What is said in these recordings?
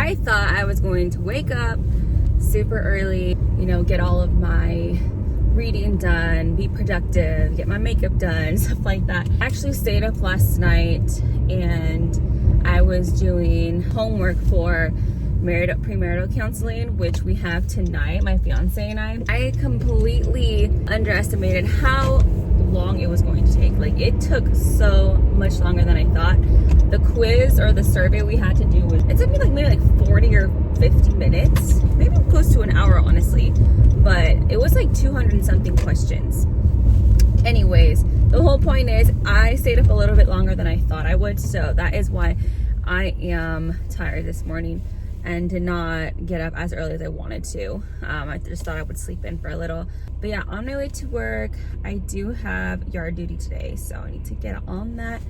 I thought I was going to wake up super early, you know, get all of my reading done, be productive, get my makeup done, stuff like that. I actually stayed up last night and I was doing homework for premarital counseling, which we have tonight, my fiance and I. I completely underestimated how long it was going to take. Like, it took so much longer than I thought. The quiz or the survey we had to do it took me like maybe like 40 or 50 minutes, maybe close to an hour, honestly, but it was like 200 and something questions. Anyways, the whole point is I stayed up a little bit longer than I thought I would, so that is why I am tired this morning and did not get up as early as I wanted to. I just thought I would sleep in for a little. But yeah, on my way to work, I do have yard duty today, so I need to get on that.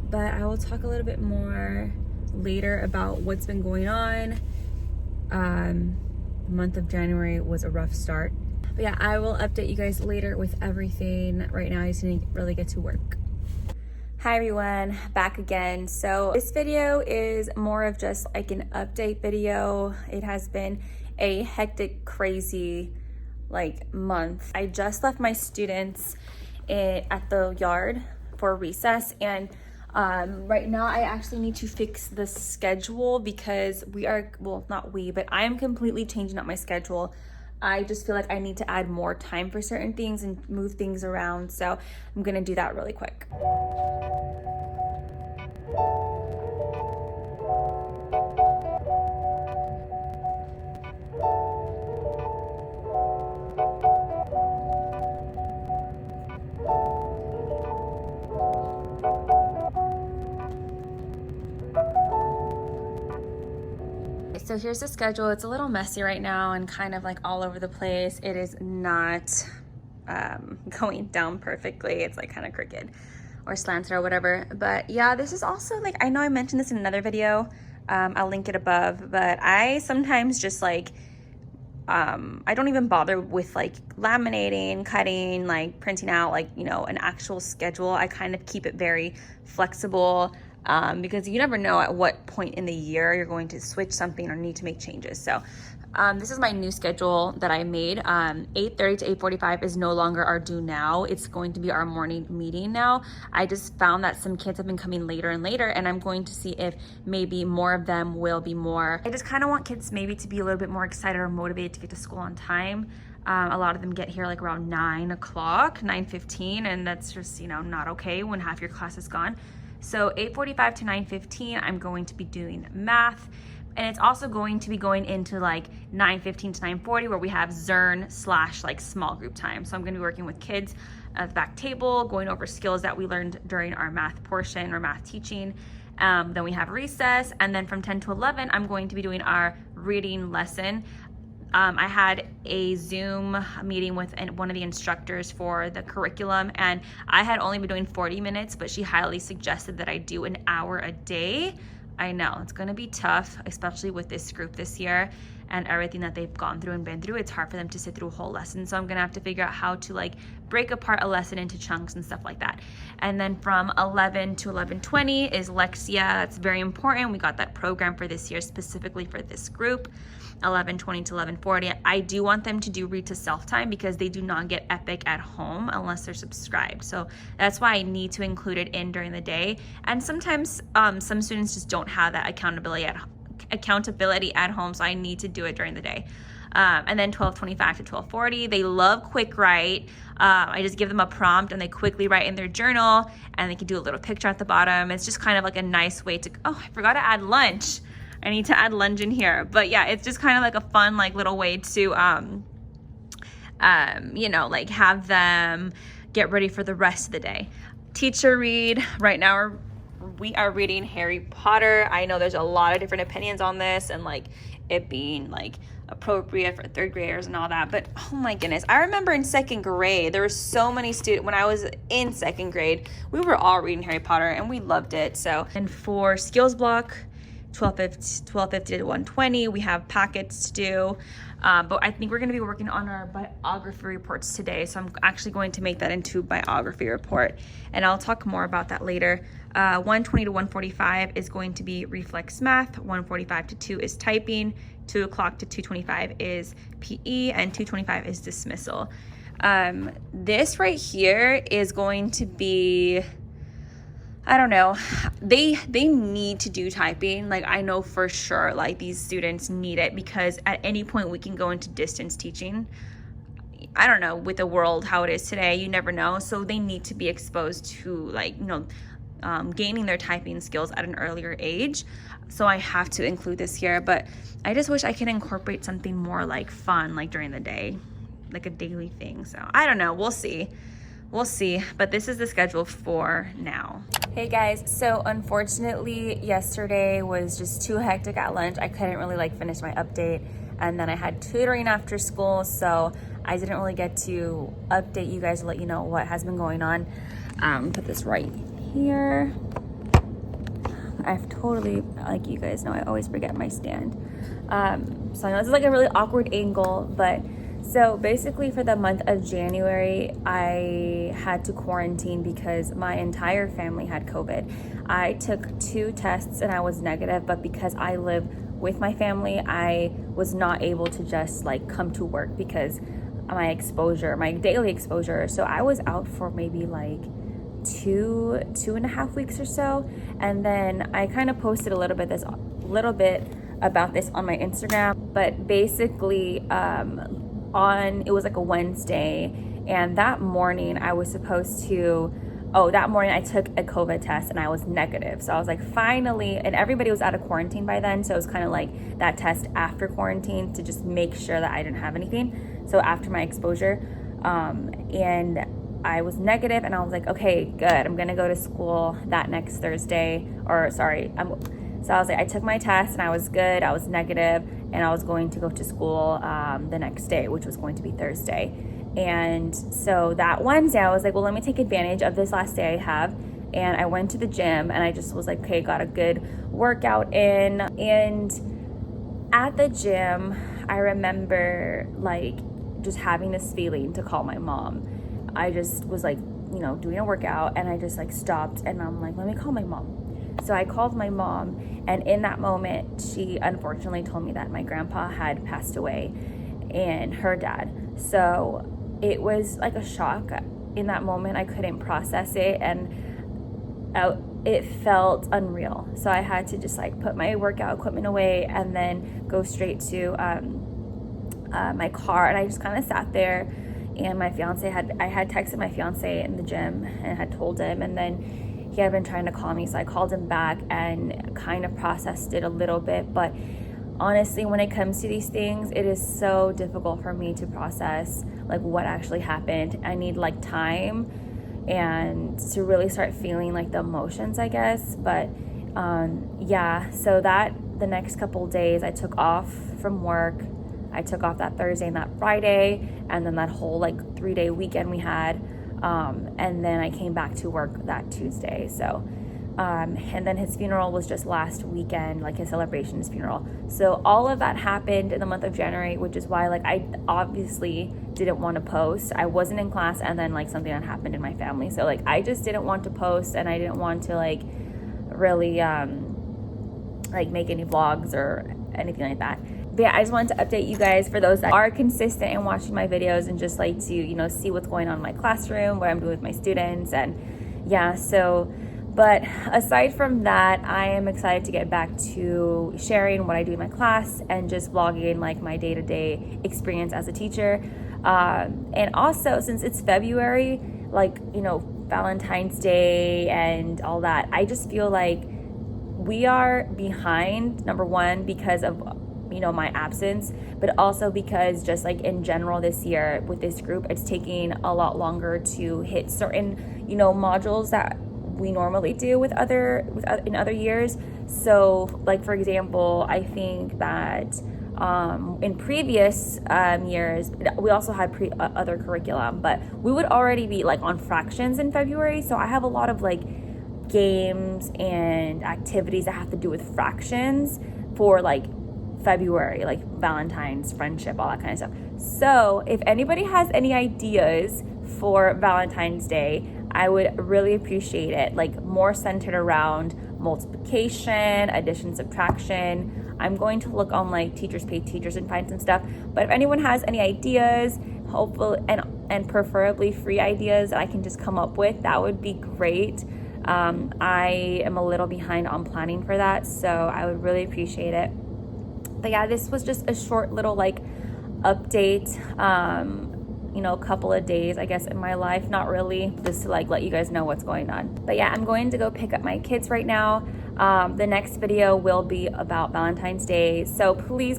But I will talk a little bit more later about what's been going on. The month of January was a rough start. But yeah, I will update you guys later with everything. Right now, I just need to really get to work. Hi everyone, back again. So this video is more of just like an update video. It has been a hectic, crazy month. I just left my students at the yard for recess, and right now I actually need to fix the schedule because I am completely changing up my schedule. I just feel like I need to add more time for certain things and move things around. So I'm gonna do that really quick. So here's the schedule. It's a little messy right now and kind of like all over the place. It is not going down perfectly. It's like kind of crooked or slanted or whatever. But yeah, this is also like, I know I mentioned this in another video. I'll link it above, but I sometimes just I don't even bother with laminating, cutting, printing out an actual schedule. I kind of keep it very flexible. Because you never know at what point in the year you're going to switch something or need to make changes. So this is my new schedule that I made. 8:30 to 8:45 is no longer our due now. It's going to be our morning meeting now. I just found that some kids have been coming later and later, and I'm going to see if maybe more of them will be more. I just kind of want kids maybe to be a little bit more excited or motivated to get to school on time. A lot of them get here around 9 o'clock, 9:15, and that's just, not okay when half your class is gone. So 8:45 to 9:15, I'm going to be doing math. And it's also going to be going into 9:15 to 9:40 where we have Zern / small group time. So I'm going to be working with kids at the back table, going over skills that we learned during our math portion or math teaching. Then we have recess. And then from 10 to 11, I'm going to be doing our reading lesson. I had a Zoom meeting with one of the instructors for the curriculum, and I had only been doing 40 minutes, but she highly suggested that I do an hour a day. I know it's going to be tough, especially with this group this year and everything that they've gone through and been through. It's hard for them to sit through a whole lesson. So I'm going to have to figure out how to break apart a lesson into chunks and stuff like that. And then from 11 to 11:20 is Lexia. That's very important. We got that program for this year specifically for this group. 11:20 to 11:40. I do want them to do read to self time because they do not get Epic at home unless they're subscribed. So that's why I need to include it in during the day. And sometimes some students just don't have that accountability at home, so I need to do it during the day. And then 12:25 to 12:40, they love quick write. I just give them a prompt and they quickly write in their journal, and they can do a little picture at the bottom. It's just kind of a nice way to, oh, I forgot to add lunch. I need to add lunch in here. But yeah, it's just kind of a fun little way to have them get ready for the rest of the day. Teacher read. Right now we are reading Harry Potter. I know there's a lot of different opinions on this and it being appropriate for third graders and all that, but oh my goodness, I remember in second grade there were so many students. When I was in second grade, we were all reading Harry Potter and we loved it. So, and for skills block, 1250 to 120, we have packets to do, but I think we're going to be working on our biography reports today, so I'm actually going to make that into biography report, and I'll talk more about that later. 1:20 to 1:45 is going to be reflex math, 1:45 to 2 is typing, 2 o'clock to 2:25 is PE, and 2:25 is dismissal. This right here is going to be, I don't know, they need to do typing. Like, I know for sure, like, these students need it, because at any point we can go into distance teaching. I don't know, with the world how it is today, you never know. So they need to be exposed to, like, gaining their typing skills at an earlier age. So I have to include this here, but I just wish I could incorporate something more like fun, like during the day, like a daily thing. So I don't know, we'll see, but this is the schedule for now. Hey guys, so unfortunately yesterday was just too hectic at lunch. I couldn't really like finish my update, and then I had tutoring after school, so I didn't really get to update you guys, let you know what has been going on. Put this right here. I've totally, like, you guys know I always forget my stand. So I know this is like a really awkward angle, but so basically for the month of January, I had to quarantine because my entire family had COVID. I took 2 tests and I was negative, but because I live with my family, I was not able to just like come to work because my daily exposure. So I was out for maybe like 2.5 weeks or so. And then I kind of posted a little bit about this on my Instagram, but basically it was like a Wednesday, and that morning I took a COVID test and I was negative. So I was like, finally, and everybody was out of quarantine by then, so it was kind of like that test after quarantine to just make sure that I didn't have anything. So after my exposure, and I was negative, and I was like, okay, good, I'm gonna go to school that next Thursday, so I was like, I took my test and I was good, I was negative, and I was going to go to school the next day, which was going to be Thursday. And so that Wednesday, I was like, well, let me take advantage of this last day I have. And I went to the gym, and I just was like, okay, got a good workout in. And at the gym, I remember like just having this feeling to call my mom. I just was like, doing a workout, and I just like stopped, and I'm like, let me call my mom. So I called my mom, and in that moment, she unfortunately told me that my grandpa had passed away, and her dad. So it was like a shock. In that moment, I couldn't process it, and it felt unreal. So I had to just like put my workout equipment away and then go straight to my car, and I just kind of sat there. And I had texted my fiance in the gym and had told him, and then he had been trying to call me, so I called him back and kind of processed it a little bit. But honestly, when it comes to these things, it is so difficult for me to process like what actually happened. I need like time and to really start feeling like the emotions, I guess. But so that the next couple days I took off from work. I took off that Thursday and that Friday, and then that whole like 3-day weekend we had, and then I came back to work that Tuesday. So and then his funeral was just last weekend, like his celebration, his funeral. So all of that happened in the month of January, which is why like I obviously didn't want to post. I wasn't in class, and then like something that happened in my family, so like I just didn't want to post, and I didn't want to like really like make any vlogs or anything like that. But yeah, I just wanted to update you guys, for those that are consistent in watching my videos and just like to see what's going on in my classroom, what I'm doing with my students. And yeah, so but aside from that, I am excited to get back to sharing what I do in my class and just vlogging like my day-to-day experience as a teacher. And also, since it's February, like Valentine's Day and all that, I just feel like we are behind, number one, because of my absence, but also because just like in general this year with this group, it's taking a lot longer to hit certain modules that we normally do in other years. So like, for example, I think that in previous years we also had other curriculum, but we would already be like on fractions in February. So I have a lot of like games and activities that have to do with fractions for like February, like Valentine's, friendship, all that kind of stuff. So if anybody has any ideas for Valentine's Day, I would really appreciate it. Like more centered around multiplication, addition, subtraction. I'm going to look on like Teachers Pay Teachers and find some stuff. But if anyone has any ideas, hopefully, and preferably free ideas that I can just come up with, that would be great. I am a little behind on planning for that, so I would really appreciate it. But yeah, this was just a short little like update, you know, a couple of days, I guess, in my life. Not really, just to like let you guys know what's going on. But yeah, I'm going to go pick up my kids right now. The next video will be about Valentine's Day, so please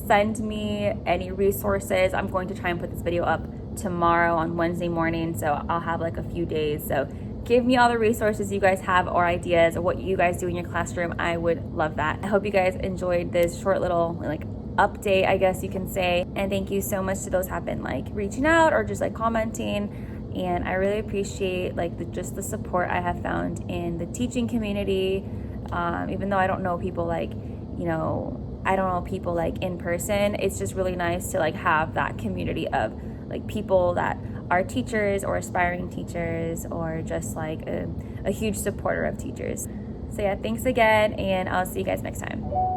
send me any resources. I'm going to try and put this video up tomorrow on Wednesday morning, so I'll have like a few days. So give me all the resources you guys have or ideas or what you guys do in your classroom. I would love that. I hope you guys enjoyed this short little like update, I guess you can say. And thank you so much to those who have been like reaching out or just like commenting. And I really appreciate like just the support I have found in the teaching community. Even though I don't know people like, you know, I don't know people like in person, it's just really nice to like have that community of like people that are teachers or aspiring teachers or just like a huge supporter of teachers. So yeah, thanks again, and I'll see you guys next time.